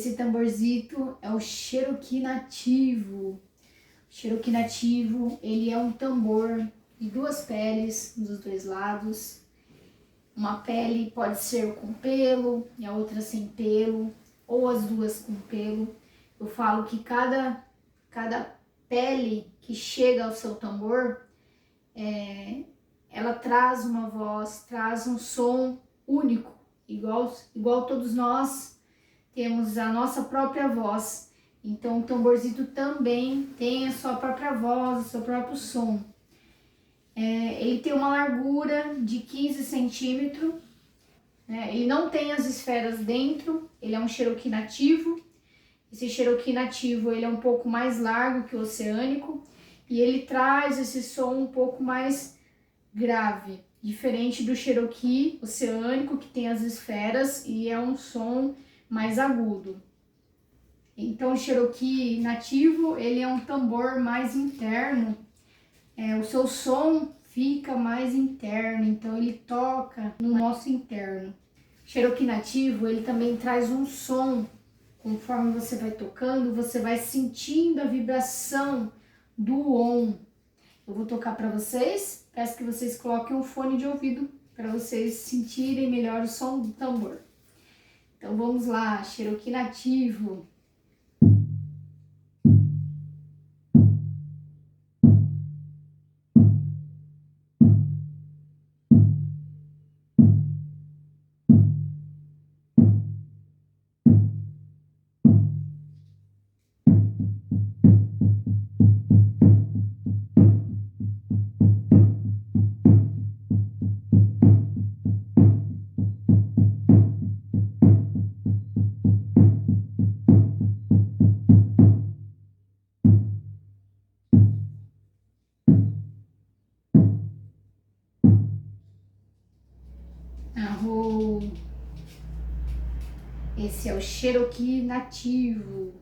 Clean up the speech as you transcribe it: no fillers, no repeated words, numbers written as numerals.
Esse tamborzito é o Cherokee nativo. O Cherokee nativo, ele é um tambor de duas peles dos dois lados. Uma pele pode ser com pelo e a outra sem pelo, ou as duas com pelo. Eu falo que cada pele que chega ao seu tambor, ela traz uma voz, traz um som único, igual todos nós temos a nossa própria voz. Então o tamborzito também tem a sua própria voz, o seu próprio som. Ele tem uma largura de 15 centímetros, né? Ele não tem as esferas dentro, ele é um Cherokee nativo. Esse Cherokee nativo ele é um pouco mais largo que o oceânico e ele traz esse som um pouco mais grave, diferente do Cherokee oceânico, que tem as esferas e é um som mais agudo. Então o Cherokee nativo ele é um tambor mais interno, o seu som fica mais interno, então ele toca no nosso interno. O Cherokee nativo ele também traz um som, conforme você vai tocando, você vai sentindo a vibração do on. Eu vou tocar para vocês, peço que vocês coloquem um fone de ouvido para vocês sentirem melhor o som do tambor. Então vamos lá, Cherokee nativo. Esse é o Cherokee nativo.